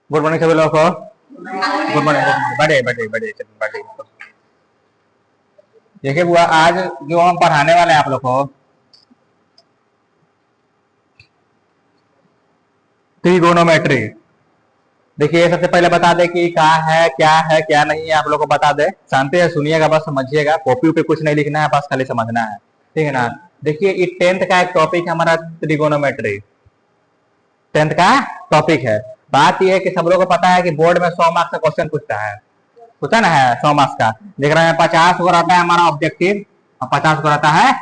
Good morning सभी लोगों को। Good morning. बढ़िया बढ़िया बढ़िया चलिए बढ़िया। देखिए बुआ, आज जो हम पढ़ाने वाले हैं आप लोग को ट्रिगोनोमेट्री। देखिए सबसे पहले बता दे कि क्या है क्या नहीं है, आप लोग को बता दे। शांति है, सुनिएगा, बस समझिएगा। कॉपी पे कुछ नहीं लिखना है, बस खाली समझना है, ठीक है ना। देखिए ये 10th का एक टॉपिक है हमारा, ट्रिगोनोमेट्री 10th का टॉपिक है। बात यह है कि सब लोगों को पता है कि बोर्ड में 100 मार्क्स का क्वेश्चन पूछता ना है 100 मार्क्स का। देख रहे हैं 50 को रहता है हमारा ऑब्जेक्टिव और 50 को रहता है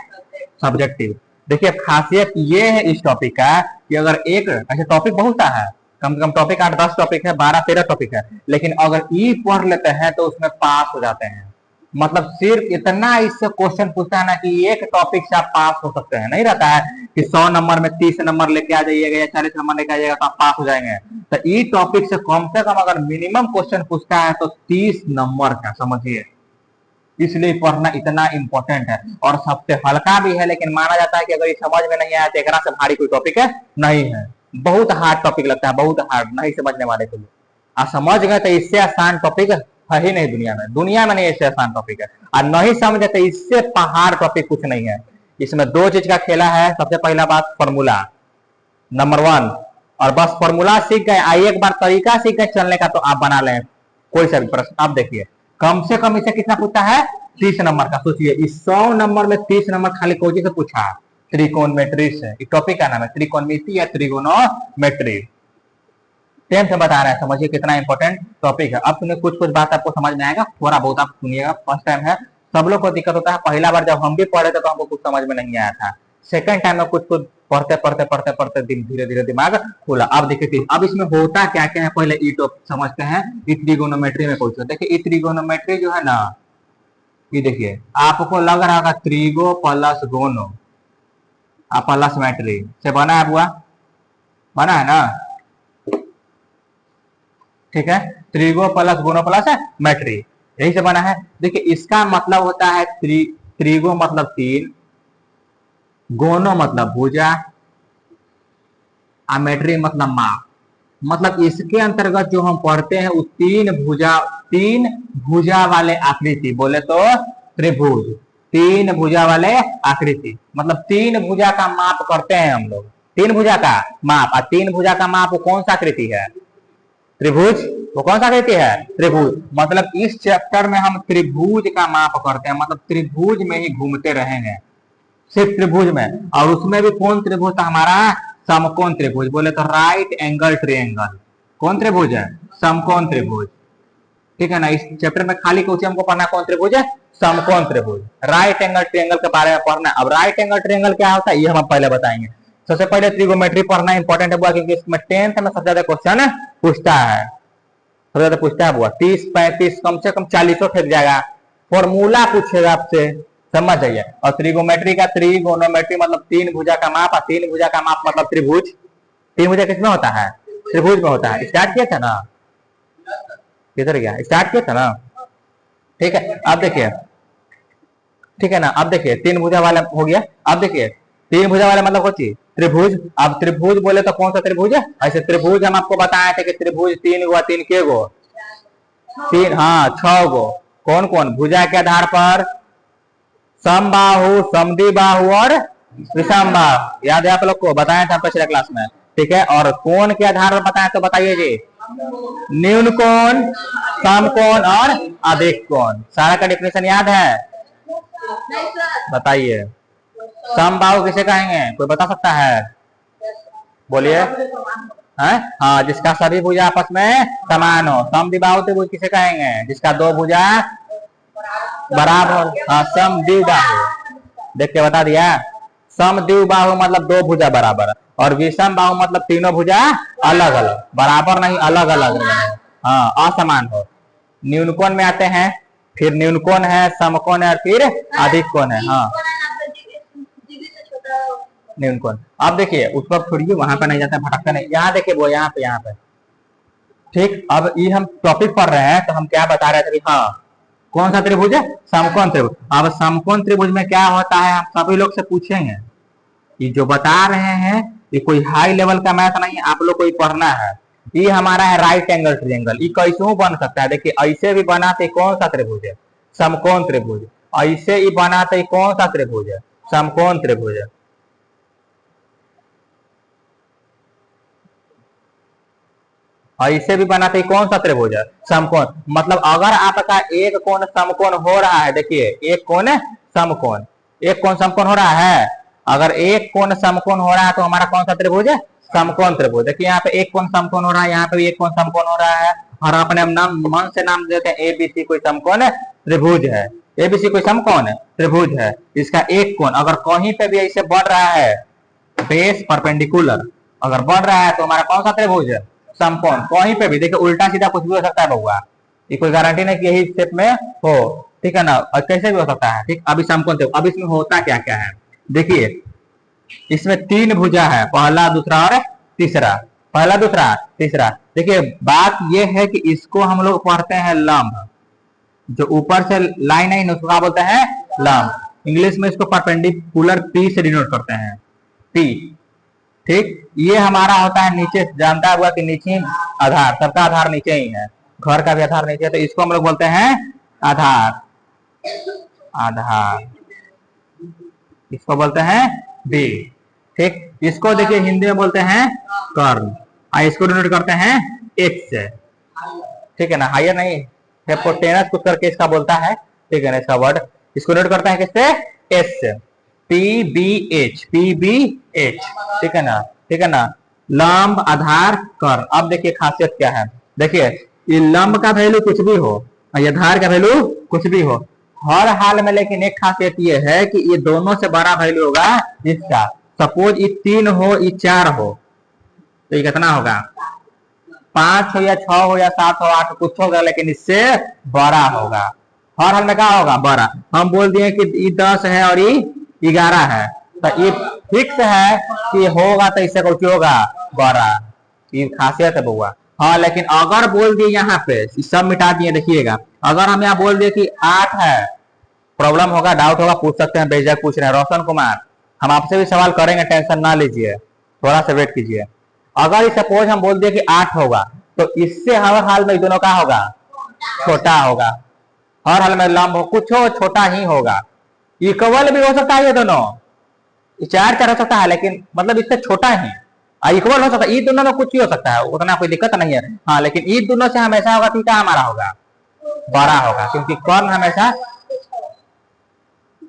सब्जेक्टिव। देखिए खासियत ये है इस टॉपिक का कि अगर एक ऐसे टॉपिक बहुत है, कम से कम टॉपिक 8-10 टॉपिक है, 12-13 टॉपिक है, लेकिन अगर ई पढ़ लेते हैं तो उसमें पास हो जाते हैं। मतलब सिर्फ इतना इससे क्वेश्चन पूछता है ना कि एक टॉपिक से आप पास हो सकते हैं। नहीं रहता है कि 100 नंबर में 30 नंबर लेके आ जाइएगा या 40 नंबर लेके आ जाइएगा तो आप पास हो जाएंगे। तो ई टॉपिक से कम अगर मिनिमम क्वेश्चन पूछता है तो 30 नंबर का, समझिए। इसलिए पढ़ना इतना इंपॉर्टेंट है और सबसे हल्का भी है, लेकिन माना जाता है कि अगर ये समझ में नहीं आया तो एक से भारी कोई टॉपिक है नहीं है। बहुत हार्ड टॉपिक लगता है, बहुत हार्ड, नहीं समझने वाले के लिए। आप समझ गए तो इससे आसान टॉपिक है ही नहीं दुनिया में नहीं इससे आसान टॉपिक है। और नहीं समझे तो इससे पहाड़ टॉपिक कुछ नहीं है। इसमें दो चीज का खेला है। सबसे पहला बात फॉर्मूला नंबर 1, और बस फॉर्मूला सीख गए, आइए एक बार तरीका सीख गए चलने का तो आप बना लें कोई सा भी प्रश्न। आप देखिए कम से कम इसे कितना पूछता है, 30 नंबर का। सोचिए इस 100 नंबर में 30 नंबर खाली कोई से पूछा, त्रिकोणमिति से। इस टॉपिक का नाम है त्रिकोणमिति या त्रिगोनोमेट्री। 10th में बता रहे हैं, समझिए कितना इंपॉर्टेंट टॉपिक है। अब सुनिए कुछ कुछ बात आपको समझ में आएगा, थोड़ा बहुत आप सुनिएगा। फर्स्ट टाइम है, सब लोग को दिक्कत होता है। पहला बार जब हम भी पढ़े थे तो हमको कुछ समझ में नहीं आया था। सेकंड टाइम में कुछ कुछ पढ़ते धीरे धीरे दिमाग खुला। अब देखिए अब इसमें होता क्या क्या है, पहले ई टॉपिक समझते हैं। ई त्रिगोनोमेट्री में पूछो। देखिए ई त्रिगोनोमेट्री जो है ना, ये देखिए आपको लग रहा होगा त्रिगो प्लस गोनो प्लस मैट्री से बना है बुआ, बना है ना, ठीक है। त्रिगो प्लस गोनो प्लस मैट्री यही से बना है। देखिए इसका मतलब होता है त्रिगो मतलब 3, गोनो मतलब भुजा, मैट्री मतलब माप। मतलब इसके अंतर्गत जो हम पढ़ते हैं वो तीन भुजा वाले आकृति, बोले तो त्रिभुज, 3 भुजा वाले आकृति, मतलब 3 भुजा का माप करते हैं हम लोग। 3 भुजा का माप, और 3 भुजा का माप वो कौन सा आकृति है, त्रिभुज। वो कौन सा आकृति है, त्रिभुज। मतलब इस चैप्टर में हम त्रिभुज का माप करते हैं, मतलब त्रिभुज में ही घूमते रहेंगे, सिर्फ त्रिभुज में। और उसमें भी कौन त्रिभुज था हमारा, समकोण त्रिभुज, बोले तो राइट एंगल ट्रायंगल। कौन त्रिभुज है, समकोण त्रिभुज, ठीक है ना। इस चैप्टर में खाली क्वेश्चन हमको पढ़ना कौन त्रिभुज है, समकोण त्रिभुज। राइट एंगल ट्रायंगल के बारे में पढ़ना। अब राइट एंगल ट्रायंगल क्या होता है ये हम पहले बताएंगे। सबसे पहले त्रिगोनोमेट्री पढ़ना इंपॉर्टेंट है बुआ, क्योंकि इसमें 10th में सबसे ज्यादा क्वेश्चन पूछता है, सबसे ज्यादा पूछता है बुआ। 30-35 कम से कम 40 फेंक जाएगा। फॉर्मूला पूछेगा आपसे, समझ जाइए। और त्रिगोनोमेट्री का त्रिगोनोमेट्री मतलब 3 भुजा का माप, और 3 भुजा का माप मतलब त्रिभुज। 3 भुजा किसमें होता है, त्रिभुज में होता है। स्टार्ट किया था ना, किधर गया, स्टार्ट किया था ना, ठीक है। अब देखिए, ठीक है ना। अब देखिए 3 भुजा वाला हो गया। अब देखिए 3 भुजा वाला मतलब होती त्रिभुज। अब त्रिभुज बोले तो कौन सा त्रिभुज है, ऐसे त्रिभुज हम आपको बताए थे कि त्रिभुज 3 हुआ, 3 के गो, 3, हाँ 6 गो। कौन कौन, भुजा के आधार पर समबाहु, समद्विबाहु और विषमबाहु। याद है आप लोग को, बताया था पिछले क्लास में, ठीक है। और कोण के आधार पर बताया तो बताइए जी, न्यून कोण, समकोण और अधिक कोण। सारा का डेफिनेशन याद है, बताइए। समबाहु किसे कहेंगे, कोई बता सकता है, बोलिए। हाँ, जिसका सभी भुजा आपस में समान हो। समद्विबाहु त्रिभुज किसे कहेंगे, जिसका 2 भुजा बराबर, हाँ समद्विबाहु। देख के बता दिया, समद्विबाहु मतलब 2 भुजा बराबर, और विषम बाहु मतलब तीनों भुजा अलग अलग, बराबर नहीं अलग अलग, हाँ असमान हो। न्यून कोण में आते हैं, फिर न्यून कोण है, समकोण है, फिर अधिक कोण है। हाँ न्यून कोण। अब देखिए उस पर छोड़िए, वहां पर नहीं जाता, भटकता नहीं। यहाँ देखिए वो यहाँ पे ठीक। अब ये हम टॉपिक पढ़ रहे हैं तो हम क्या बता रहे थे, हाँ कौन सा त्रिभुज है, समकोण त्रिभुज। अब समकोण त्रिभुज में क्या होता है, हम सभी लोग से पूछेंगे। ये जो बता रहे हैं ये कोई हाई लेवल का मैथ नहीं, आप लोग को ही पढ़ना है। ये हमारा है राइट एंगल ट्रायंगल। ये कैसे बन सकता है, देखिए ऐसे भी बना तो कौन सा त्रिभुज है, समकोण त्रिभुज। ऐसे ही बना तो कौन सा त्रिभुज है, समकोण त्रिभुज है। ऐसे भी बना तो कौन सा त्रिभुज है, समकोण। मतलब अगर आपका एक कोण समकोण हो रहा है, देखिए एक कोण समकोण, एक कोण समकोण हो रहा है, अगर एक कोण समकोण हो रहा है तो हमारा कौन सा त्रिभुज है, समकोण त्रिभुज। देखिए यहाँ पे एक कोण समकोण हो रहा है, यहाँ पे भी एक कोण समकोण हो रहा है, और अपने नाम मन से नाम देते हैं एबीसी कोई समकोण त्रिभुज है, एबीसी कोई समकोण त्रिभुज है। इसका एक कोण अगर कहीं पे भी ऐसे बढ़ रहा है, बेस परपेंडिकुलर अगर बढ़ रहा है तो हमारा कौन सा त्रिभुज है, समकोण। कहीं पे भी देखिए उल्टा सीधा कुछ भी हो सकता है बउआ, ये कोई गारंटी नहीं कि यही स्टेप में हो, ठीक है ना, और कैसे भी हो सकता है, ठीक। अभी समकोण त्रिभुज, अब इसमें होता क्या क्या है, देखिए इसमें तीन भुजा है, पहला दूसरा और तीसरा, पहला दूसरा तीसरा। देखिए बात यह है कि इसको हम लोग पढ़ते हैं लंब, जो ऊपर से लाइन है उसको क्या बोलते हैं, लंब। इंग्लिश में इसको परपेंडिकुलर पी से डिनोट करते हैं, पी, ठीक। ये हमारा होता है नीचे, जानता हुआ कि नीचे आधार, सबका आधार नीचे ही है, घर का भी आधार नीचे है, तो इसको हम लोग बोलते हैं आधार, आधार, इसको बोलते हैं बी, ठीक। इसको देखिए हिंदी में बोलते हैं कर्ण, और इसको डिनोट करते हैं एक्स से, ठीक है ना, हायर नहीं, हिपोटेनस कुछ करके इसका बोलता है, ठीक है ना, इसका वर्ड इसको डिनोट करता है किससे, एस से, P B H, P B H, ठीक है ना, ठीक है ना, लंब आधार कर्ण। अब देखिए खासियत क्या है, देखिए ये लंब का वैल्यू कुछ भी हो और ये आधार का वैल्यू कुछ भी हो, हर हाल में लेकिन एक खासियत ये है कि ये दोनों से बड़ा वैल्यू होगा इसका। सपोज ये 3 हो, ये 4 हो, तो ये कितना होगा, 5 हो या 6 हो या 7 हो 8 कुछ होगा, लेकिन इससे बड़ा होगा, हर हाल में क्या होगा, बड़ा। हम बोल दिए कि ये 10 है और ये 11 है, तो ये फिक्स है कि होगा तो इससे कुछ होगा बड़ा, ये खासियत है बउआ। हाँ लेकिन अगर बोल दिए यहाँ पे, सब मिटा दिए, देखिएगा अगर हम यहाँ बोल दिए कि 8 है, प्रॉब्लम होगा, डाउट होगा, पूछ सकते हैं, बेझिझक पूछ रहे हैं। रोशन कुमार, हम आपसे भी सवाल करेंगे, टेंशन ना लीजिए, थोड़ा सा वेट कीजिए। अगर सपोज हम बोल दिए कि 8 होगा, तो इससे हर हाल में दोनों का होगा, छोटा होगा, हर हाल में लंब हो, कुछ हो छोटा ही होगा। इक्वल भी हो सकता है ये दोनों, 4 हो सकता है, लेकिन मतलब इससे छोटा ही, इक्वल हो सकता है, ये दोनों में कुछ ही हो सकता है, उतना कोई दिक्कत नहीं है। हाँ लेकिन ये दोनों से हमेशा होगा थीटा हमारा होगा बड़ा होगा, क्योंकि कर्ण हमेशा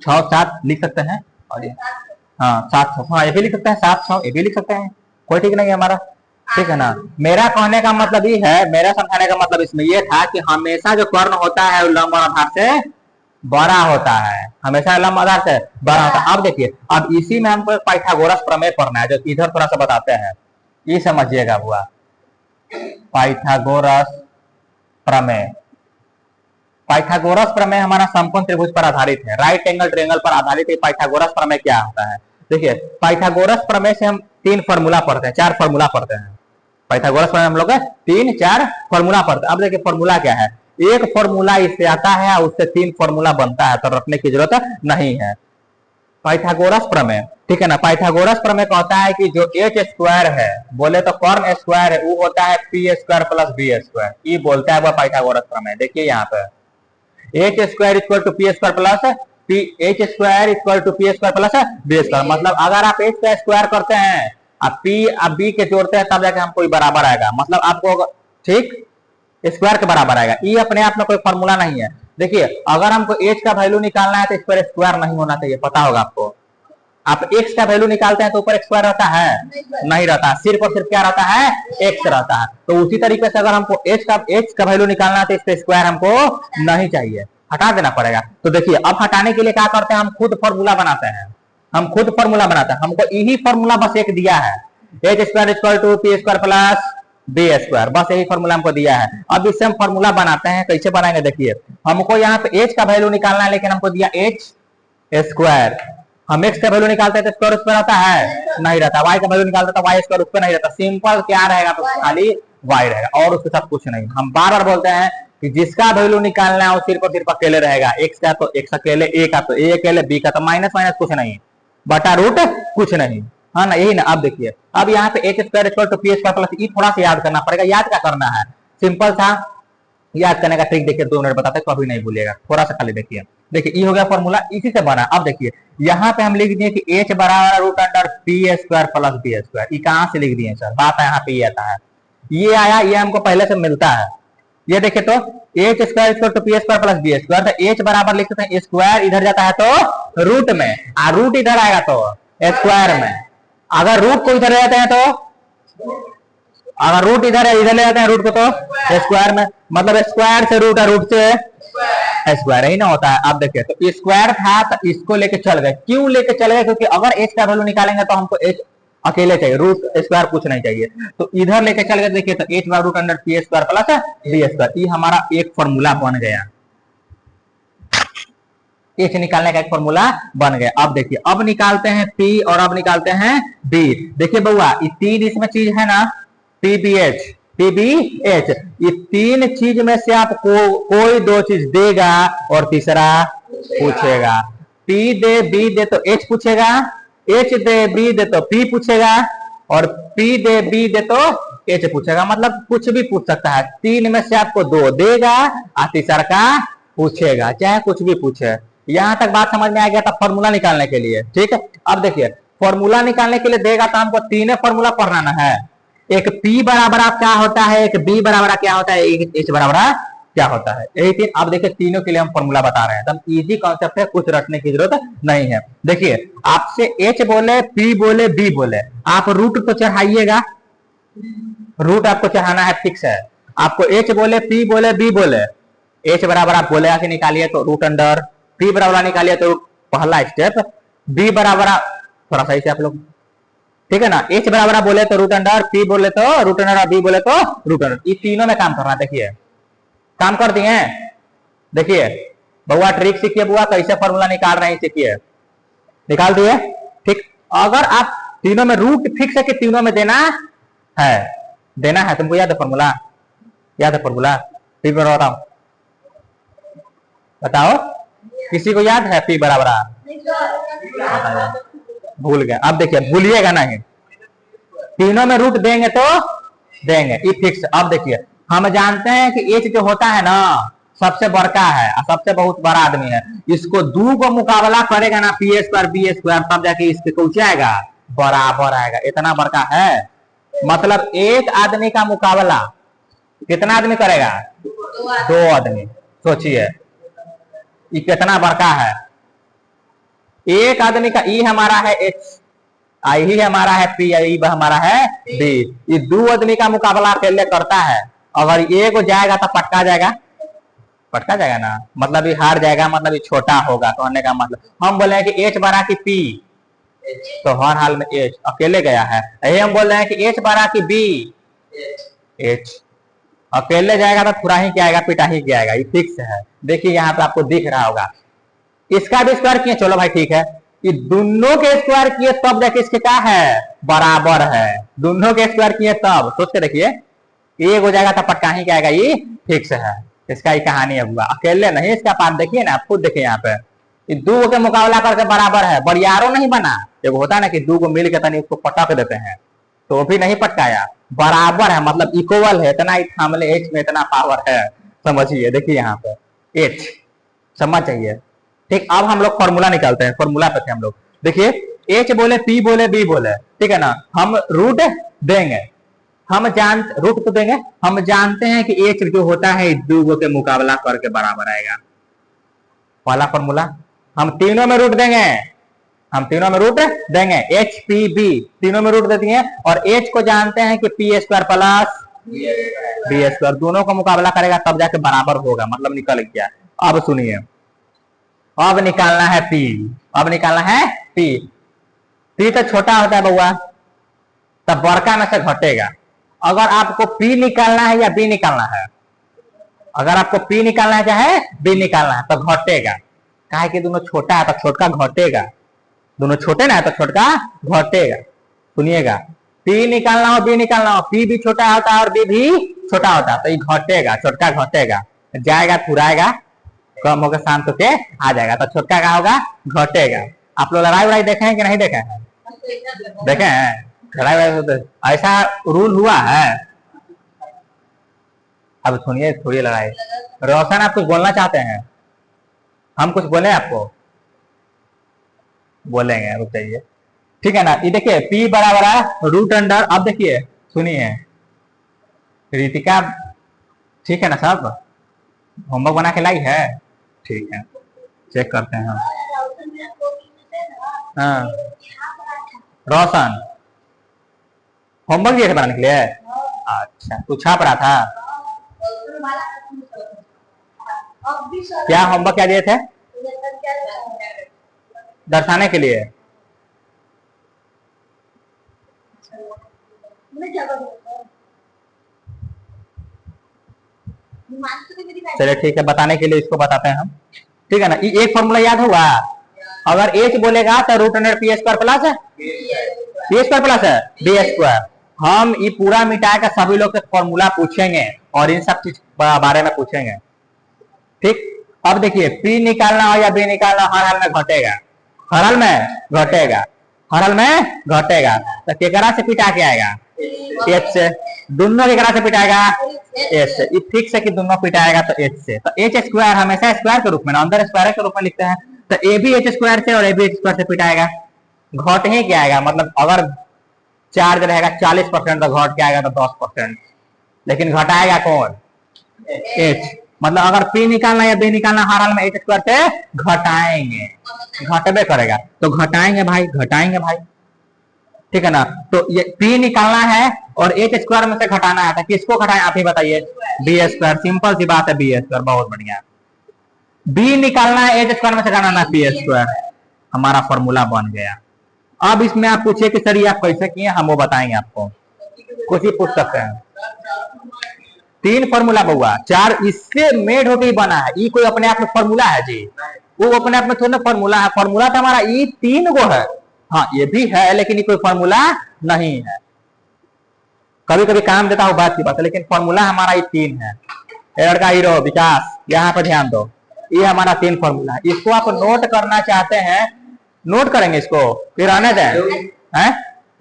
6 7 लिख सकते हैं, और ये हाँ 7 हाँ ये भी लिख सकते हैं, 7 6 ये भी लिख सकते हैं, कोई ठीक नहीं है हमारा, ठीक है ना। मेरा कहने का मतलब ये है, मेरा समझाने का मतलब इसमें ये था कि हमेशा जो कर्ण होता है वो लंब और आधार से बड़ा होता है, हमेशा लंब आधार से बड़ा होता है। अब देखिए, अब इसी में हमको पाइथागोरस प्रमेय पढ़ना है, जो इधर थोड़ा सा बताते हैं, ये समझिएगा बुआ, पाइथागोरस प्रमेय। पाइथागोरस प्रमेय हमारा समकोण त्रिभुज पर आधारित है, राइट एंगल ट्रायंगल पर आधारित है। पाइथागोरस प्रमेय क्या होता है, देखिए पाइथागोरस प्रमेय से हम 3 फॉर्मूला पढ़ते हैं, 4 फॉर्मूला पढ़ते हैं। पाइथागोरस प्रमेय हम लोग 3 4 फॉर्मूला पढ़ते हैं। अब देखिए फॉर्मूला क्या है, एक फॉर्मूला इससे आता है और उससे 3 फॉर्मूला बनता है, तो रखने की जरूरत नहीं है। पाइथागोरस प्रमेय, ठीक है ना, पाइथागोरस प्रमेय कहता है कि जो एच स्क्वायर है, बोले तो कर्ण स्क्वायर है, वो होता है P square plus B square, ये बोलता है वह पाइथागोरस प्रमेय। देखिए यहाँ पे H square equal to P square plus P, H square equal to P square plus B square. मतलब अगर आप एच का स्क्वायर करते हैं, आप पी आप बी के जोड़ते हैं, तब जाके हमको बराबर आएगा, मतलब आपको ठीक स्क्वायर के बराबर आएगा। ये अपने आप में कोई फॉर्मूला नहीं है। देखिए अगर हमको एच का वैल्यू निकालना है तो इस पर स्क्वायर नहीं होना चाहिए, पता होगा आपको। आप एक्स का वैल्यू निकालते हैं तो ऊपर स्क्वायर रहता है, नहीं रहता, सिर्फ और सिर्फ क्या रहता है, एक्स रहता है। तो उसी तरीके से अगर हमको एच का वैल्यू निकालना है तो इस पे स्क्वायर हमको नहीं चाहिए, हटा देना पड़ेगा। तो देखिए अब हटाने के लिए क्या करते हैं, हम खुद फॉर्मूला बनाते हैं, हम खुद फॉर्मूला बनाते हैं। हमको यही फॉर्मूला बस एक दिया है, H square equal to P square plus B square, बस यही फॉर्मूला हमको दिया है। अब इससे हम फॉर्मूला बनाते हैं, कैसे बनाएंगे देखिए, हमको यहाँ पे एच का वैल्यू निकालना है, लेकिन हमको दिया एच स्क्वायर, हम एक्स का वैल्यू निकालते हैं तो स्क्वायर उस पर रहता है, नहीं रहता, वाई का वैल्यू निकालते तो वाई स्क्वायर उस पर नहीं रहता, सिंपल क्या रहेगा, तो खाली वाई रहेगा और उसके साथ कुछ नहीं। हम बार बार बोलते हैं कि जिसका वैल्यू निकालना है वो सिर्फ और सिर्फ अकेले रहेगा, एक्स का तो एक्स अकेले, ए का तो ए अकेले, बी का तो माइनस माइनस कुछ नहीं, बटा रूट कुछ नहीं। हाँ ना, यही ना। अब देखिए, अब यहाँ पे H square equal to P square plus e थोड़ा सा याद करना पड़ेगा। याद क्या करना है, सिंपल था, याद करने का ट्रिक देखिए 2 मिनट बताते कभी नहीं भूलिएगा, थोड़ा सा खाली देखिए। देखिए ई हो गया फॉर्मूला, इसी से बना। अब देखिए यहाँ पे हम लिख दिए कि एच बराबर root under P square plus B square. ये कहाँ से लिख दिए सर, बात यहाँ पे ये आता है, ये आया, ये हमको पहले से मिलता है। ये देखिए तो H square equal to P square plus B square, तो एच बराबर लिख सकते हैं स्क्वायर इधर जाता है तो रूट में, और रूट इधर आएगा तो स्क्वायर में। अगर रूट को इधर ले जाते हैं तो, अगर रूट इधर है, इधर ले जाते हैं रूट को तो स्क्वायर में, मतलब स्क्वायर से रूट है, रूट से स्क्वायर ही ना होता है। अब देखिए तो स्क्वायर था तो इसको लेके चल गए, क्यों लेके चल गए, क्योंकि अगर एच का वैल्यू निकालेंगे तो हमको एच अकेले चाहिए, रूट स्क्वायर कुछ नहीं चाहिए, तो इधर लेके चल गए। देखिए तो H by root under P square plus B square, ये हमारा एक फॉर्मूला बन गया, एच निकालने का एक फॉर्मूला बन गया। अब देखिए, अब निकालते हैं पी और अब निकालते हैं बी। देखिए बउआ, ये तीन इसमें चीज है ना, P B H, P B H, ये तीन चीज में से आपको कोई दो चीज देगा और तीसरा पूछेगा। पी दे बी दे तो एच पूछेगा, एच दे बी दे तो पी पूछेगा, और पी दे बी दे तो एच पूछेगा, मतलब कुछ भी पूछ सकता है। तीन में से आपको दो देगा और तीसरा का पूछेगा, चाहे कुछ भी पूछे। यहां तक बात समझ में आ गया था फॉर्मूला निकालने के लिए, ठीक है। अब देखिए फॉर्मूला निकालने के लिए देगा तो हमको तीनों फॉर्मूला पढ़ना है। एक P बराबर क्या होता है, एक B बराबर क्या होता है, एक H बराबर क्या होता है, यही तीन। अब देखिए तीनों के लिए हम फॉर्मूला बता रहे हैं, तब इजी कॉन्सेप्ट है, कुछ रटने की जरूरत नहीं है। देखिए आपसे H बोले, P बोले, B बोले, आप रूट तो चढ़ाइएगा, रूट आपको चढ़ाना है, फिक्स है। आपको H बोले, P बोले, B बोले, H बराबर आप बोले आके निकालिए तो रूट अंडर, P बराबर निकालिए तो पहला स्टेप, B बराबर थोड़ा सा इसे आप लोग, ठीक है ना। H बराबर बोले तो रूट अंडर, P बोले तो रूट अंडर, B बोले तो रूट अंडर, ये तीनों में काम करना। देखिए काम कर दिए, देखिए बुआ ट्रिक सीखिए, बुआ कैसे फॉर्मूला निकाल रहे हैं सीखिए, निकाल दिए, ठीक। अगर आप तीनों में रूट फिक्स है कि तीनों में देना है, देना है, तुमको याद है फॉर्मूला, याद है फॉर्मूला, P बराबर बताओ, किसी को याद है P बराबर, भूल गए। अब देखिए भूलिएगा नहीं, तीनों में रूट देंगे तो देंगे, ये फिक्स। अब देखिए हम जानते हैं कि एच जो होता है ना सबसे बड़का है, सबसे बहुत बड़ा आदमी है, इसको दो को मुकाबला करेगा ना पी स्क्वायर बी स्क्वायर, तब जाके इसके कुछ आएगा, बराबर आएगा। इतना बड़का है, मतलब एक आदमी का मुकाबला कितना आदमी करेगा, दो आदमी। सोचिए ये कितना बड़का है, एक आदमी का ई हमारा है एच, आई ही हमारा है पी, आई हमारा है बी, ये दो आदमी का मुकाबला अकेले करता है। अगर ये को जाएगा तो पटका जाएगा, पटका जाएगा ना, मतलब ये हार जाएगा, मतलब ये छोटा होगा, कहने का मतलब हम बोले हैं कि एच बड़ा की पी, तो हर हाल में एच अकेले गया है। यही हम बोल रहे हैं कि एच बड़ा की बी, एच अकेले जाएगा तो थोड़ा ही क्या आएगा, पिटा ही क्या आएगा, ये फिक्स है। देखिए यहाँ पे आपको दिख रहा होगा, इसका भी स्क्वायर किए, चलो भाई ठीक है, ये दोनों के स्क्वायर किए तब देखिए इसके क्या है, बराबर है, दोनों के स्क्वायर किए तब। सोच के देखिए, एक हो जाएगा तो पटका ही क्या आएगा, ये फिक्स है। इसका ही कहानी है हुआ, अकेले नहीं इसका पार्ट। देखिए ना, आप खुद देखिए यहाँ पे, ये दो के मुकाबला करके बराबर है, बरियारो नहीं बना। एक होता है ना कि दो को मिल के तनी उसको पटक देते हैं, तो भी नहीं पटकाया, बराबर है, मतलब इक्वल है, इतना थामले एच में इतना पावर है, समझिए। देखिए यहाँ पे एच समझ चाहिए, ठीक। अब हम लोग फॉर्मूला निकालते हैं, फॉर्मूला पे थे हम लोग। देखिए एच बोले, पी बोले, बी बोले, ठीक है ना, हम रूट देंगे, हम रूट तो देंगे, हम जानते हैं कि एच जो होता है दो के मुकाबला करके बराबर आएगा। पहला फॉर्मूला, हम तीनों में रूट देंगे, हम तीनों में रूट देंगे, एच पी बी तीनों में रूट दे दिए, और एच को जानते हैं कि P square plus B square, दोनों का मुकाबला करेगा तब जाके बराबर होगा, मतलब निकल गया। अब सुनिए, अब निकालना है पी, अब निकालना है पी। पी तो छोटा होता है बउआ, तब बड़का में से घटेगा। अगर आपको पी निकालना है या बी निकालना है, अगर आपको पी निकालना है चाहे बी निकालना है, तो घटेगा, काहे कि दोनों छोटा है तो छोटका घटेगा, दोनों छोटे ना है तो छोटका घटेगा। सुनिएगा, पी निकालना हो बी निकालना हो, पी भी छोटा होता है और बी भी छोटा होता है, तो ये घटेगा, छोटका घटेगा, जाएगा फुराएगा, कम होकर शांत होके आ जाएगा, तो छोटका क्या होगा, घटेगा। आप लोग लड़ाई वड़ाई देखे हैं कि नहीं देखे हैं, देखे हैं ऐसा रूल हुआ है। अब सुनिए, थोड़ी लड़ाई। रोशन, आप कुछ बोलना चाहते हैं? हम कुछ बोले आपको? बोलेंगे, रुक जाइए। ठीक है ना, ये देखिए P बराबर है रूट अंडर। अब देखिए सुनिए रितिका, ठीक है ना सब? होमवर्क बना के लाई है? ठीक है, चेक करते हैं हम। हाँ, रोशन होमवर्क दिए थे बनाने के लिए? अच्छा, तू छाप रहा था? क्या होमवर्क क्या दिए थे? दर्शाने के लिए। चलिए ठीक है, बताने के लिए इसको बताते हैं हम। ठीक है ना, एक फॉर्मूला याद होगा। अगर एच बोलेगा तो root under P square plus है पी स्क्वायर प्लस है बी स्क्वायर। हम ये पूरा मिटा कर सभी लोग से फॉर्मूला पूछेंगे और इन सब चीज बारे में पूछेंगे। ठीक, अब देखिए पी निकालना हो या बी निकालना, हर हाल में घटेगा, हर हाल में घटेगा, हर हाल में घटेगा। तो केकरा से पिटा के आएगा? एच से। दोनों केकरा से पिटाएगा? एच से। ये फिक्स है कि दोनों पिटाएगा तो एच से। तो एच स्क्वायर हमेशा स्क्वायर के रूप में, अंदर स्क्वायर के रूप में लिखते हैं। तो ए भी एच स्क्वायर से और ए भी एच स्क्वायर से पिटाएगा। घट ही क्या आएगा, मतलब अगर चार्ज रहेगा 40% तो घट के आएगा तो 10%, लेकिन घटाएगा कौन? एच। मतलब अगर पी निकालना या बी निकालना, हर हाल में एच स्क्वायर से घटाएंगे, घटबे करेगा। तो घटाएंगे भाई, घटाएंगे भाई। ठीक है ना, तो ये पी निकालना है और एच स्क्वायर में से घटाना है। तो किसको घटाएं आप ही बताइए? B square. सिंपल सी बात है, बी स्क्वायर। बहुत बढ़िया। बी निकालना है, एच स्क्वायर में से घटाना है पी स्क्वायर। हमारा फॉर्मूला बन गया। अब इसमें आप पूछिए कि सर ये आप कैसे किए, हम वो बताएंगे आपको। कुछ ही पूछ सकते हैं। 3 फॉर्मूला बउआ, 4 इससे मेड होकर बना है। ये कोई अपने आप में फॉर्मूला है जी? वो अपने आप में थोड़ा ना फॉर्मूला है। फॉर्मूला तो हमारा ये 3 गो है। हाँ ये भी है, लेकिन ये कोई फॉर्मूला नहीं है। कभी कभी काम देता हूँ, बात की बात है, लेकिन फॉर्मूला हमारा ये 3 है। लड़का हीरो विकास, यहाँ पर ध्यान दो। ये हमारा 3 फॉर्मूला है। इसको आप नोट करना चाहते हैं, नोट करेंगे इसको, फिर आने दें हैं?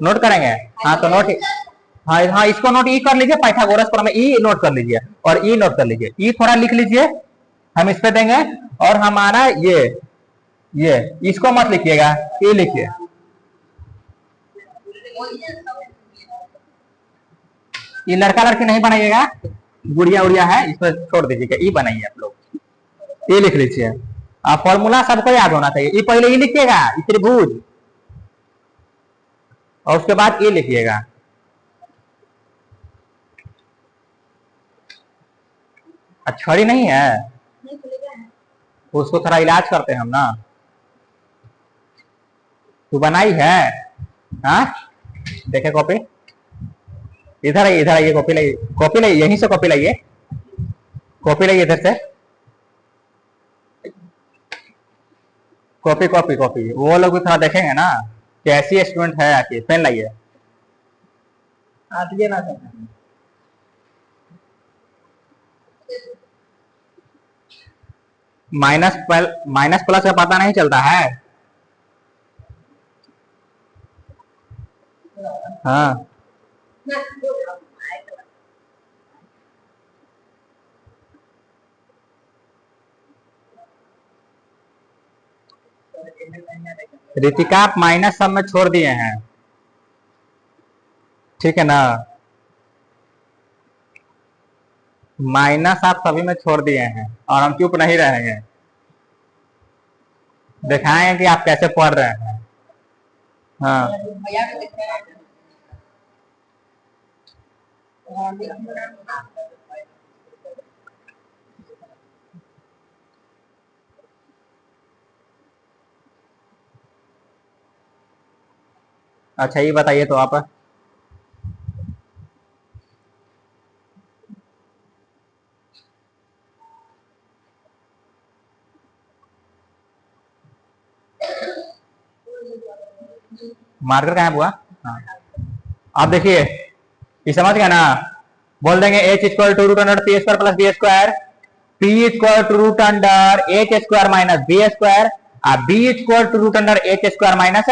नोट करेंगे? हाँ तो नोट, हाँ हाँ इसको नोट ई कर लीजिए। पाइथागोरस पर में ई नोट कर लीजिए और ई नोट कर लीजिए। ई थोड़ा लिख लीजिए, हम इस पे देंगे। और हमारा ये इसको मत लिखिएगा, ये लिखिए। ये लड़का लड़की नहीं बनाइएगा, गुड़िया उड़िया है, इस पर छोड़ दीजिएगा। ई बनाइए आप लोग, ये लिख लीजिए। आप फॉर्मूला सबको याद होना चाहिए। ये पहले ये लिखिएगा, त्रिभुज, और उसके बाद ये लिखिएगा। छड़ी नहीं है, उसको थोड़ा इलाज करते हैं हम ना। तू बनाई है? हाँ देखे कॉपी, इधर है, इधर आइए। कॉपी लाइए, कॉपी लाइए, यहीं से कॉपी लाइए, कॉपी लाइए इधर से। कॉपी कॉपी कॉपी, वो लोग भी थोड़ा देखेंगे ना कैसी स्टूडेंट है। आके पेन लाइए। आइए ना, माइनस प्लस का पता नहीं चलता है। हाँ रितिका, आप माइनस सब में छोड़ दिए हैं, ठीक है ना? माइनस आप सभी में छोड़ दिए हैं और हम चुप नहीं रहेंगे। दिखाएंगे कि आप कैसे पढ़ रहे हैं। हाँ अच्छा, ये बताइए तो आप। मार्कर कहाँ है बुआ? हाँ आप देखिए, ये समझ गया ना? बोल देंगे H equal to root under P square plus B square, P equal to root under H square minus B square, B equal to root under H square minus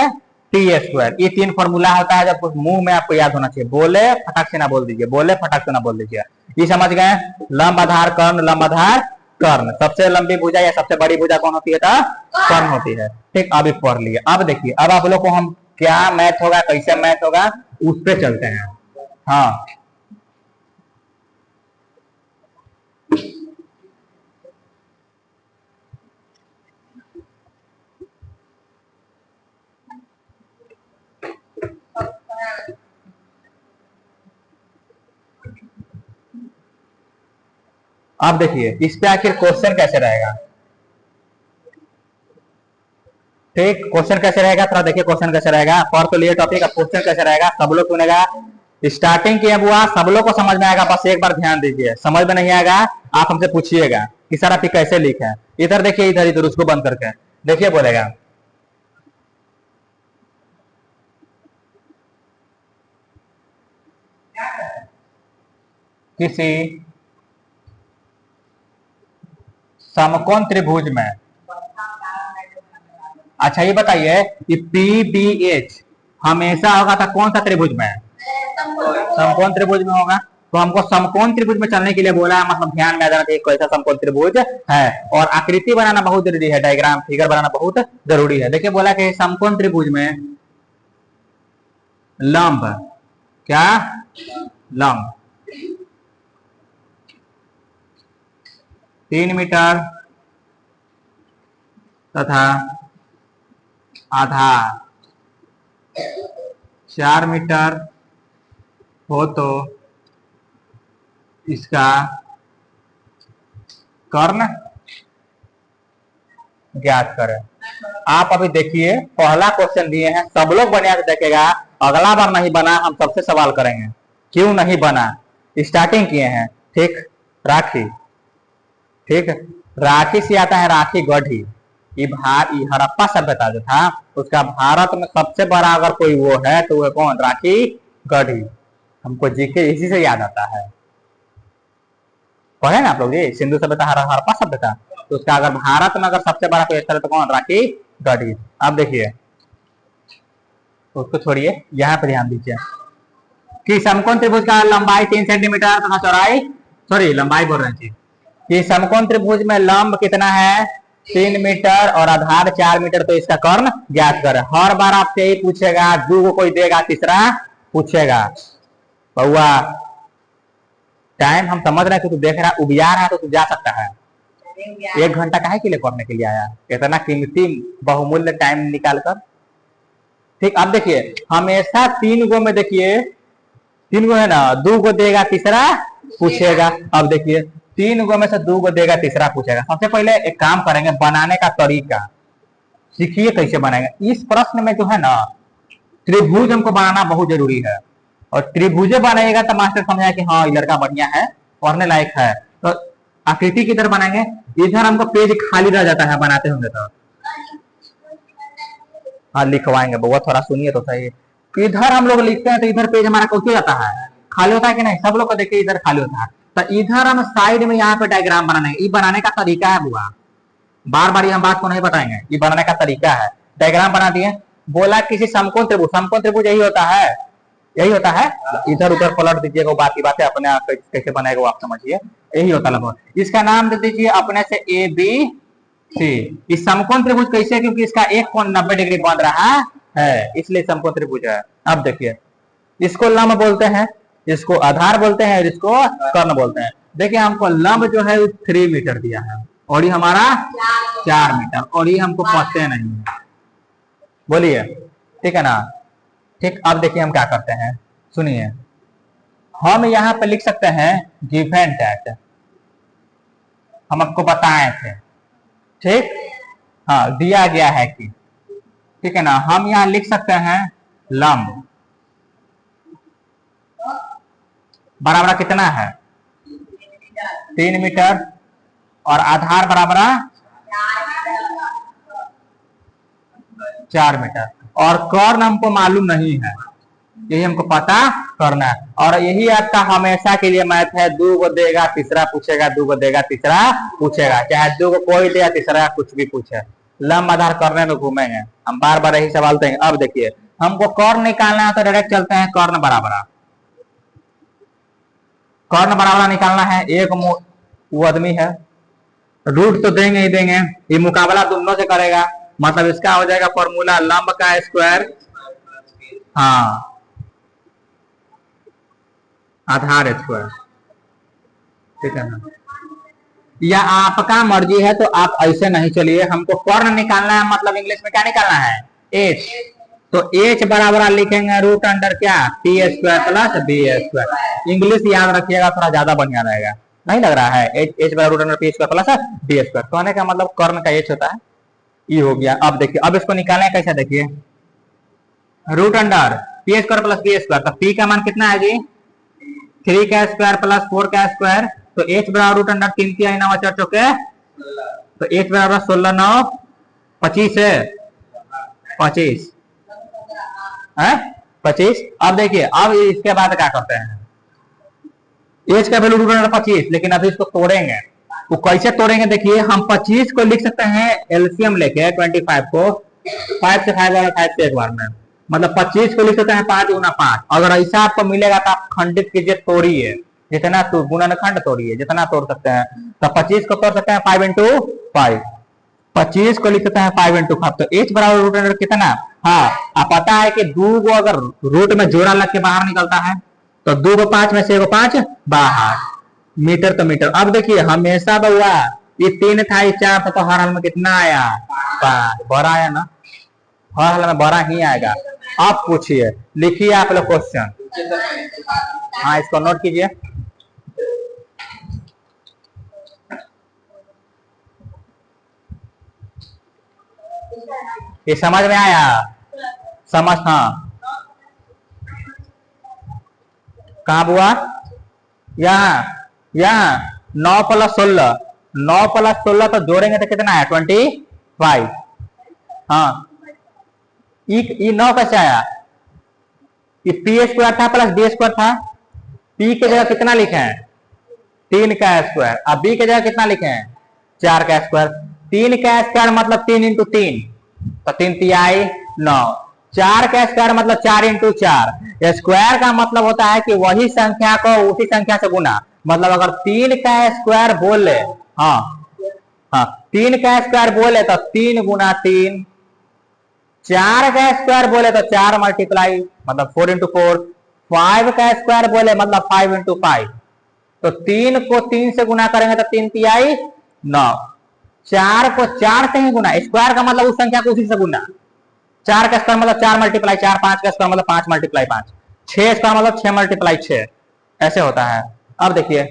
t²। ये 3 फॉर्मूला होता है, जब कुछ मुंह में आपको याद होना चाहिए। बोले फटाक से ना बोल दीजिए, बोले फटाक से ना बोल दीजिए। ये समझ गए? लंब आधार कर्ण, लंब आधार कर्ण। सबसे लंबी भुजा या सबसे बड़ी भुजा कौन होती है? तो कर्ण होती है। ठीक, अभी पढ़ लिए। अब देखिए, अब आप लोग को हम क्या मैथ होगा, कैसे मैथ होगा, उस पे चलते हैं। हाँ, अब देखिए इस पे आखिर क्वेश्चन कैसे रहेगा। ठीक, क्वेश्चन कैसे रहेगा, थोड़ा देखिए क्वेश्चन कैसे रहेगा। पढ़ तो लिए टॉपिक, का क्वेश्चन कैसे रहेगा सब लोग सुनेगा। स्टार्टिंग किया हुआ सब लोग को समझ में आएगा, बस एक बार ध्यान दीजिए। समझ में नहीं आएगा आप हमसे पूछिएगा कि सर आप कैसे लिखे। इधर देखिए, इधर इधर उसको बंद करके देखिए, बोलेगा किसी समकोण त्रिभुज में। अच्छा ये बताइए कि PBH हमेशा होगा था कौन सा त्रिभुज में? समकोण त्रिभुज में होगा। तो हमको समकोण त्रिभुज में चलने के लिए बोला है, मतलब ध्यान में आ जाना चाहिए कैसा समकोण त्रिभुज है। और आकृति बनाना बहुत जरूरी है, डायग्राम फिगर बनाना बहुत जरूरी है। देखिए बोला कि समकोण त्रिभुज में लंब, क्या लंब 3 मीटर तथा आधार 4 मीटर हो तो इसका कर्ण ज्ञात करें। आप अभी देखिए पहला क्वेश्चन दिए हैं, सब लोग बढ़िया से देखेगा। अगला बार नहीं बना हम सबसे सवाल करेंगे, क्यों नहीं बना। स्टार्टिंग किए हैं। ठीक, राखी, ठीक, राखी से आता है राखी गढ़ी। ये हड़प्पा सभ्यता जो था उसका भारत में सबसे बड़ा अगर कोई वो है तो वो कौन? राखी गढ़ी। हमको जीके इसी से याद आता है, पढ़े ना आप लोग ये सिंधु सभ्यता हड़प्पा सभ्यता। तो उसका अगर भारत में अगर सबसे बड़ा कोई स्थल है तो कौन? राखी गढ़ी। अब देखिए उसको छोड़िए, यहाँ पे ध्यान दीजिए कि समकोण त्रिभुज का लंबाई 3 सेंटीमीटर तथा चौड़ाई, सॉरी लंबाई बोल रहे हैं कि समकोण त्रिभुज में लंब कितना है? 3 मीटर और आधार 4 मीटर, तो इसका कर्ण ज्ञात कर। हर बार आपसे यही पूछेगा, दो को कोई देगा, तीसरा पूछेगा। बउआ टाइम हम समझ रहे हैं कि तू देख रहा है, उबिया रहा है, तो तू जा सकता है। 1 घंटा काहे के लिए पढ़ने के लिए आया, इतना कीमती बहुमूल्य टाइम निकाल कर। ठीक, अब देखिए हमेशा 3 गो में देखिए 3 गो है ना, 2 गो देगा तीसरा पूछेगा। अब देखिए 3 गो में से 2 गो देगा तीसरा पूछेगा। सबसे पहले एक काम करेंगे, बनाने का तरीका सीखिए कैसे बनाएंगे। इस प्रश्न में जो है ना त्रिभुज हमको बनाना बहुत जरूरी है, और त्रिभुज बनाएगा तो मास्टर समझाया कि हाँ ये लड़का बढ़िया है, पढ़ने लायक है। तो आकृति किधर बनाएंगे? इधर हमको पेज खाली रह जाता है बनाते होंगे तो। हाँ लिखवाएंगे, बहुत थोड़ा सुनिए तो सही। इधर हम लोग लिखते हैं तो इधर पेज हमारा कैसे जाता है? खाली होता है कि नहीं? सब लोग को देखिए इधर खाली होता है। तो इधर हम साइड में यहाँ पे डायग्राम बनाने, ये बनाने का तरीका है बुआ, बार बार हम बात को नहीं बताएंगे। ये बनाने का तरीका है, डायग्राम बना दिए। बोला किसी समकोण त्रिभुज, समकोण त्रिभुज यही होता है, यही होता है। इधर उधर पलट दीजिएगा, बाकी बातें अपने आप कैसे बनाएगा वो आप समझिए, यही होता लगभग। इसका नाम दे दीजिए अपने से ABC। इस समकोण त्रिभुज कैसे? क्योंकि इसका एक कोण 90 डिग्री बन रहा है, इसलिए समकोण त्रिभुज है। अब देखिए इसको लंब बोलते हैं, इसको आधार बोलते हैं, और इसको कर्ण बोलते हैं। देखिए हमको लंब जो है 3 मीटर दिया है, और ये हमारा 4 मीटर, और ये हमको पता नहीं है। बोलिए ठीक है ना? ठीक, अब देखिए हम क्या करते हैं, सुनिए। हम यहाँ पे लिख सकते हैं गिवन दैट, हम आपको बताए थे। ठीक, हाँ दिया गया है कि, ठीक है ना। हम यहाँ लिख सकते हैं लंब बराबर कितना है? 3 मीटर, और आधार बराबर 4 मीटर, और कर्ण हमको मालूम नहीं है, यही हमको पता करना है। और यही आपका हमेशा के लिए मैथ है, 2 को देगा तीसरा पूछेगा, 2 को देगा तीसरा पूछेगा, चाहे 2 को कोई देगा तीसरा कुछ भी पूछे। लंब आधार करने में घूमेंगे हम, बार बार यही सवाल देंगे। अब देखिए हमको कॉर्न निकालना है तो डायरेक्ट चलते हैं कॉर्न बराबर। कॉर्न बराबर निकालना है, एक वो आदमी है, रूट तो देंगे ही देंगे, ये मुकाबला दोनों से करेगा, मतलब इसका हो जाएगा फॉर्मूला लंब का स्क्वायर, हाँ, आधार स्क्वायर, ठीक है ना। या आपका मर्जी है तो आप ऐसे नहीं चलिए, हमको कॉर्न निकालना है, मतलब इंग्लिश में क्या निकालना है, एच, तो एच बराबर लिखेंगे रूट अंडर क्या, T square plus B square. English याद रखिएगा, थोड़ा ज्यादा बढ़िया रहेगा, नहीं लग रहा है, एच एच बराबर root under P square plus B square, कहने का मतलब कॉर्न का एच होता है, ई हो गया। अब देखिए, अब इसको निकालना कैसे, देखिए root under P square plus B square, तो पी का मान कितना है जी, 3 का स्क्वायर प्लस 4 का स्क्वायर, तो एच बराबर रूट अंडर 3 की 9 4 चौके, तो एच बराबर 16 9 25 है, 25 है 25। अब देखिए, अब इसके बाद क्या करते हैं, एच का वैल्यू रूट अंडर 25, लेकिन अभी इसको तोड़ेंगे, वो कैसे तोड़ेंगे, देखिए हम 25 को लिख सकते हैं एलसीएम लेके 25 को, 5 से 5 बार 5 से एक बार में, मतलब 25 को लिख सकते हैं 5 गुना 5। अगर ऐसा आपको मिलेगा तो आप खंडित कीजिए, तोड़िए, जितना तो गुणनखंड तोड़िए, जितना तोड़ सकते हैं, तो 25 को तोड़ सकते हैं 5 इंटू 5, 25 को लिख सकते हैं 5 इंटू 5, तो एच बराबर रूट अंडर कितना, हाँ, आप पता है कि दो को अगर रूट में जोड़ा लग के बाहर निकलता है, तो 2 को 5 में से 1 5 बाहर, मीटर तो मीटर। अब देखिए हमेशा हुआ, ये 3 था, ये 4 था, तो हर हाल में कितना आया, 5, बड़ा आया ना, हर हाल में बड़ा ही आएगा। अब पूछिए, लिखिए आप लोग क्वेश्चन, हाँ इसको नोट कीजिए। ये समझ में आया, समझ, हाँ कहा हुआ, यहाँ यहाँ 9 प्लस 16, 9 प्लस 16 तो जोड़ेंगे तो कितना है 25, हाँ, ई 9 कैसे आया, ये पी स्क्वायर था प्लस डी स्क्वायर था, पी की जगह कितना लिखे हैं 3 का स्क्वायर, अब बी की जगह कितना लिखे हैं 4 का स्क्वायर, 3 का स्क्वायर मतलब 3 इंटू 3, तो 3 तिहाई 9, 4 का स्क्वायर मतलब 4 इंटू 4, स्क्वायर का मतलब होता है कि वही संख्या को उसी संख्या से गुना, मतलब अगर 3 का स्क्वायर बोले, हाँ हाँ 3 का स्क्वायर बोले तो 3 गुना 3, 4 का स्क्वायर बोले तो 4 मल्टीप्लाई मतलब 4 इंटू 4, 5 का स्क्वायर बोले मतलब 5 इंटू 5, तो 3 को 3 से गुना करेंगे तो 3 तिहाई 9, 4 को 4 से ही गुना, स्क्वायर का मतलब उस संख्या को उसी से गुना, 4 का स्क्वायर मतलब 4 मल्टीप्लाई 4, 5 का स्क्वायर मतलब 5 मल्टीप्लाई 5, 6 स्क्वायर मतलब 6 मल्टीप्लाई 6, ऐसे होता है। अब देखिए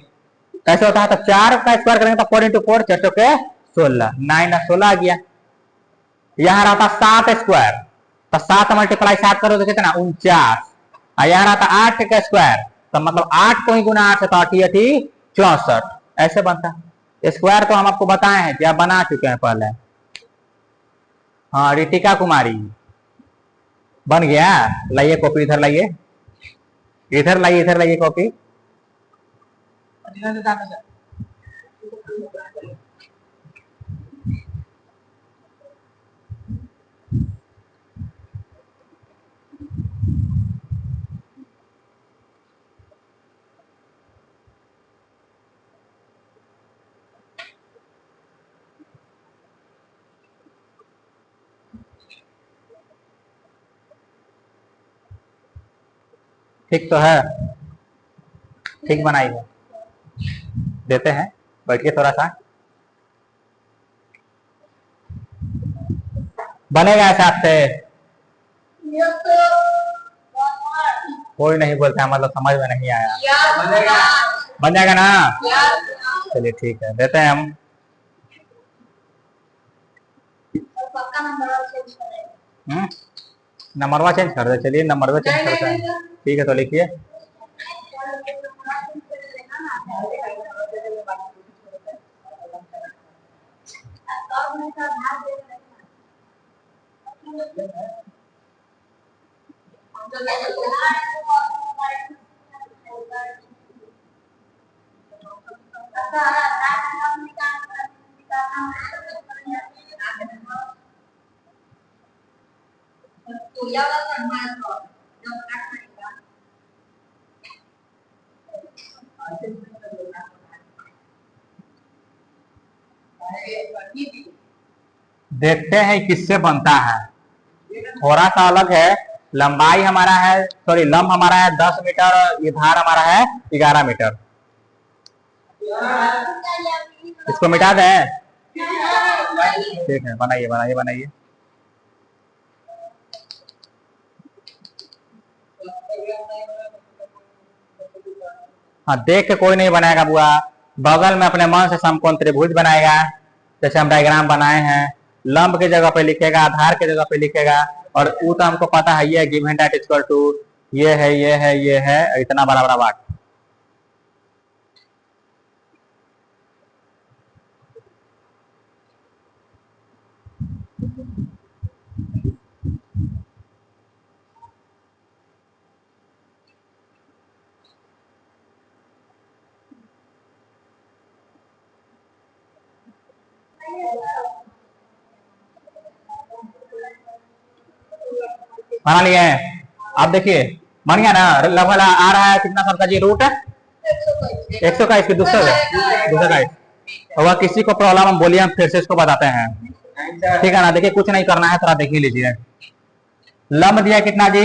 ऐसे होता है, तो 4 का स्क्वायर करेंगे तो 4 इंटू 4 4 चौके 16, 9 16 आ गया, यहाँ रहता 7 स्क्वायर, तो 7 मल्टीप्लाई 7 करो तो कितना 49, यहाँ रहता 8 का स्क्वायर, तो मतलब 8 को ही गुना 8 से, तो 8 8 64, ऐसे बनता है। स्क्वायर तो हम आपको बताए हैं कि आप बना चुके हैं पहले, हाँ रितिका कुमारी बन गया, लाइए कॉपी इधर लाइए, इधर लाइए, इधर लाइए कॉपी, ठीक तो है, ठीक बनाई है, देते हैं, बैठिए थोड़ा सा, बनेगा ऐसा आपसे, कोई नहीं बोलता, मतलब समझ में नहीं आया, बन जाएगा ना, चलिए ठीक है, देते हैं हम, नंबरवा चेंज कर दे, चलिए नंबरवा चेंज करते हैं, ठीक है तो लिखिए, देखते हैं किससे बनता है। थोड़ा सा अलग है। लंबाई हमारा है, सॉरी, लंब हमारा है 10 मीटर और ये धार हमारा है 11 मीटर। इसको मिटा दें? ठीक है, बनाइए बनाइए बनाइए। हाँ, देख के कोई नहीं बनाएगा बुआ। बगल में अपने मन से समकोण त्रिभुज बनाएगा, जैसे हम डायग्राम बनाए हैं। लंब की जगह पे लिखेगा, आधार की जगह पे लिखेगा। और वो तो हमको पता है, ये गिवन दैट इक्वल टू ये है, ये है, ये है, इतना बड़ा बड़ा बात। बना लिए हैं। आप देखिए, बन गया ना। लगभग आ रहा है कितना सबका जी रूट है 121 की दूसरा दूसरा का। अगर किसी को प्रॉब्लम हम बोलिए, हम फिर से इसको बताते हैं। ठीक है ना, देखिए कुछ नहीं करना है, थोड़ा देख ही लीजिए। लंब दिया कितना जी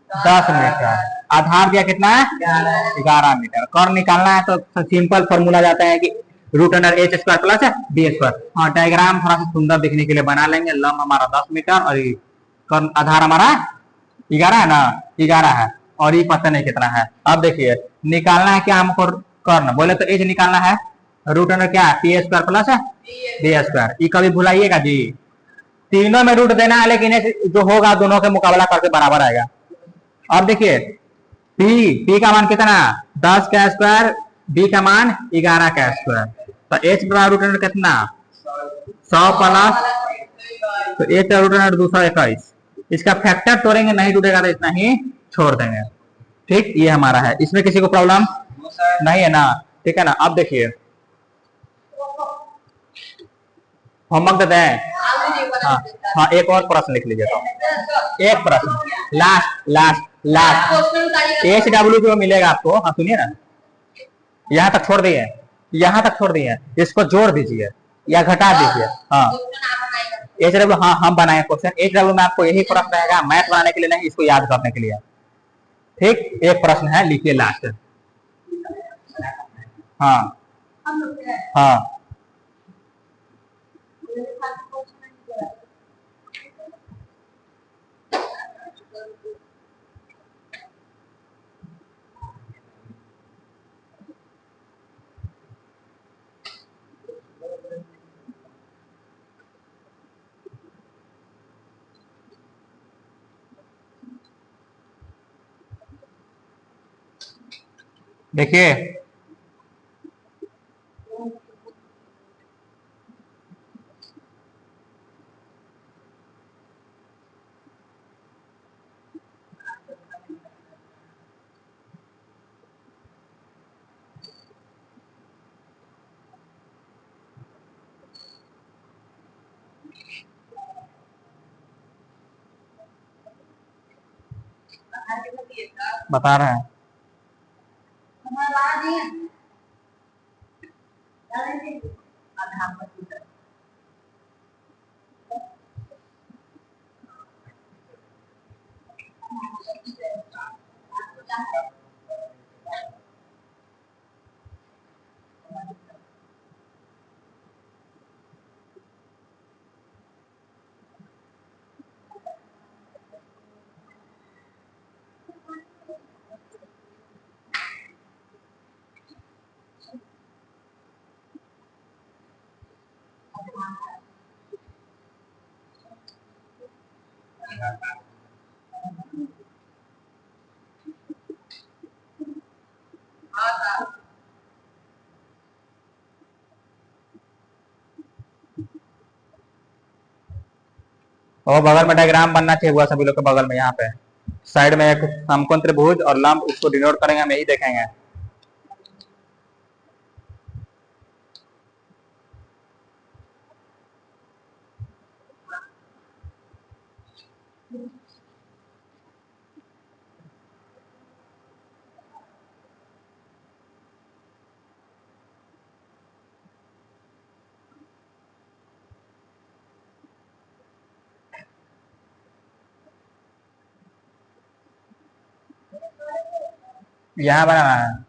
10 मीटर, आधार दिया कितना 11 मीटर। कर्ण निकालना है तो सिंपल फॉर्मूला जाता है कि root under H square plus B square. हाँ, डायग्राम थोड़ा सा सुंदर दिखने के लिए बना लेंगे। लंब हमारा 10 मीटर और कर्ण आधार हमारा 11 है ना, 11 है। और ये पता नहीं कितना है। अब देखिए निकालना है क्या हमको, कर्ण बोले तो एच निकालना है। रूट अंडर क्या P square plus B square. ये कभी भुलाइएगा जी, तीनों में रूट देना है, लेकिन जो होगा दोनों के मुकाबला करके बराबर आएगा। अब देखिए पी का मान कितना 10 का स्क्वायर, बी का मान 11 का स्क्वायर। तो एच बराबर रूट अंडर कितना 100 प्लस, तो एच का रूट अंडर 221। इसका फैक्टर तोड़ेंगे, नहीं टूटेगा तो इतना ही छोड़ देंगे। ठीक, ये हमारा है। इसमें किसी को प्रॉब्लम नहीं है ना? ठीक है ना। अब देखिए होमवर्क देते हैं। हाँ हाँ, एक और प्रश्न लिख लीजिए। तो एक प्रश्न last last last H W जो मिलेगा आपको, हाँ सुनिए ना, यहाँ तक छोड़ दिए, यहाँ तक छोड़ दिए, इसको जोड़ दीजिए या घटा दीजिए। हाँ, एच डब्ल्यू, हाँ हम बनाए क्वेश्चन। एच डब्ल्यू में आपको यही प्रश्न रहेगा, मैथ बनाने के लिए नहीं, इसको याद करने के लिए। ठीक, एक प्रश्न है, लिखिए लास्ट। हाँ हाँ, देखिए बता रहे हैं। और बगल में डायग्राम बनना चाहिए हुआ सभी लोग के बगल में, यहाँ पे साइड में एक समकोण त्रिभुज और लंब, उसको डिनोट करेंगे, हम यही देखेंगे। यहाँ बनाना है।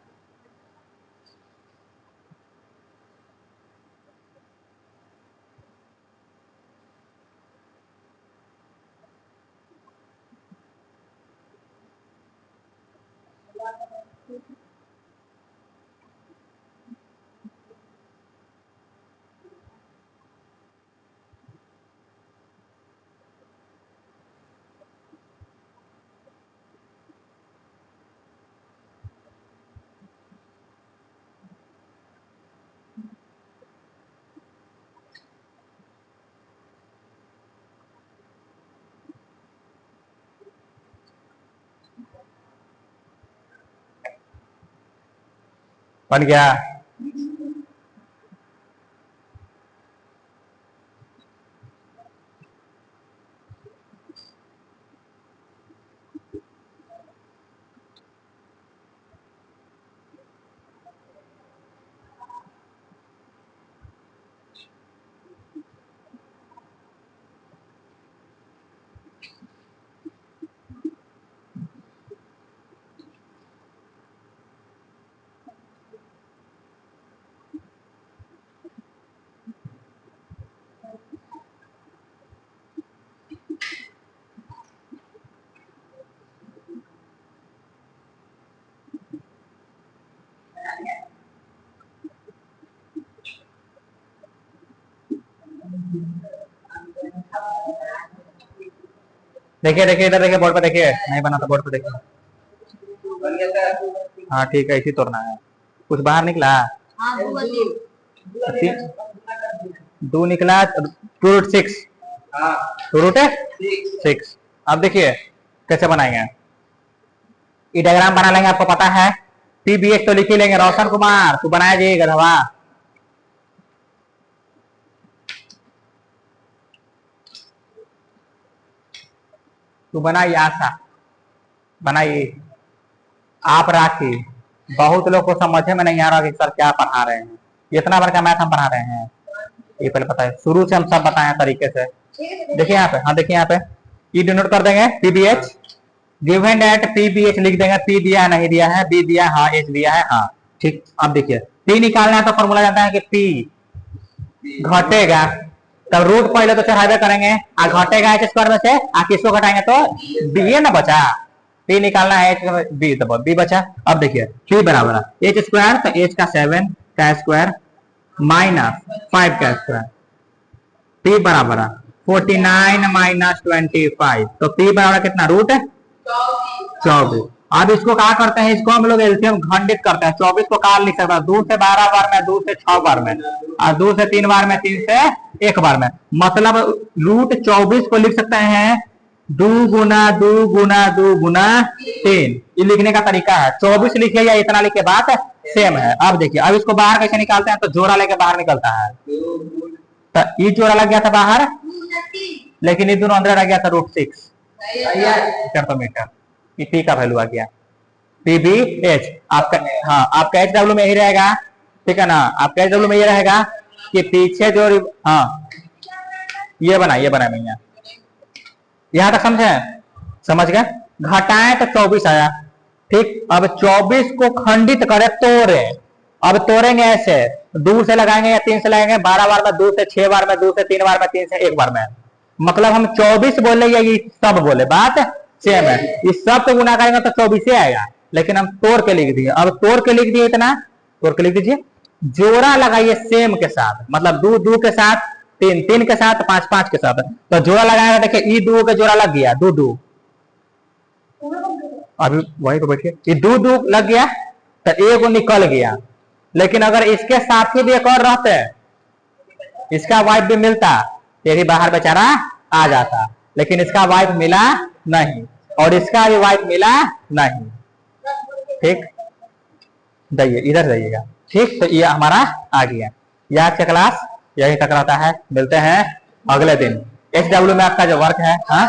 बन गया। देखिए देखिए इधर देखिए, बोर्ड पे देखिए, नहीं बना था, बोर्ड पे देखिए। हाँ ठीक है, इसी तोड़ना है। कुछ बाहर निकला? दो निकला। 2√6। टू रूट है 6। अब देखिए कैसे बनाएंगे, ये डायग्राम बना लेंगे, आपको पता है। PBH तो लिख ही लेंगे। रोशन कुमार तू बनाया जी गधवा। तू बनाइए, आशा बनाइए। आप राखी, बहुत लोग को समझे में नहीं आ रहा कि सर क्या पढ़ा रहे हैं। इतना बार का मैथ हम पढ़ा रहे हैं, ये पहले पता है। शुरू से हम सब बताए तरीके से। देखिए यहाँ पे, हाँ देखिए यहाँ पे ई डिनोट कर देंगे PBH। गिवन एट PBH लिख देंगे। P दिया नहीं दिया है, B दिया हाँ, H दिया है हाँ, ठीक। अब देखिए P निकालना है तो फॉर्मूला जानता है कि P घटेगा, तब रूट पहले तो चढ़ावे करेंगे, आ घटेगा H स्क्वायर में से, आ किसको घटाएंगे तो B है ना बचा। P निकालना है H B, तो B बचा। अब देखिए P बराबर H स्क्वायर, तो H का 7 का स्क्वायर माइनस 5 का स्क्वायर। P बराबर 49 माइनस 25, तो P बराबर कितना, रूट 24। अब इसको क्या करते हैं, इसको हम लोग एलसीएम खंडित करते हैं। 24 को काल लिख सकते हैं 2 से 12 बार में, 2 से 6 बार में, और 2 से 3 बार में, 3 से 1 बार में। मतलब रूट 24 को लिख सकते हैं 2 गुना 2 गुना 2 गुना 3। ये लिखने का तरीका है। 24 लिखिए या इतना लिखे, बात सेम है। अब देखिए, अब इसको बाहर कैसे निकालते हैं, तो जोड़ा लेके बाहर निकलता है। तो ये जोड़ा लग गया था बाहर, लेकिन ये दोनों अंदर रह गया था √6 मीटर। P का वैल्यू आ गया PBH। आपका हाँ, आपका HW में यही रहेगा, ठीक है ना। आपका HW में ये रहेगा कि पीछे जो हाँ ये बना भैया, यहां तक समझे, समझ गए। घटाएं तो 24 आया, ठीक। अब 24 को खंडित करें, तोड़े। अब तोड़ेंगे ऐसे, 2 से लगाएंगे या 3 से लगाएंगे, 12 बार में, 2 से 6 बार में, 2 से 3 बार में, 3 से 1 बार में। मतलब हम 24 बोले या ये सब बोले, बात सेम है। इस सब को गुना करेंगे तो 24 आएगा, लेकिन हम तोड़ के लिख दिए। अब तोड़ के लिख दिए, इतना तोड़ के लिख दीजिए। जोड़ा लगाइए सेम के साथ, मतलब 2 2 के साथ, 3 3 के साथ, 5 5 के साथ। तो जोड़ा लगाएगा, देखिए ई 2 के जोड़ा लग गया 2 2। अभी वही को बैठिए, ये 2 2 लग गया, तो एक निकल गया। लेकिन अगर इसके साथ ही भी एक और रहते, इसका वाइफ भी मिलता, ये भी बाहर बेचारा आ जाता। लेकिन इसका वाइफ मिला नहीं, और इसका भी वाइफ मिला नहीं, ठीक। जाइए इधर जाइएगा, ठीक। तो ये हमारा आ गया। ये आज का क्लास यही तक रहता है। मिलते हैं अगले दिन। HW में आपका जो वर्क है, हाँ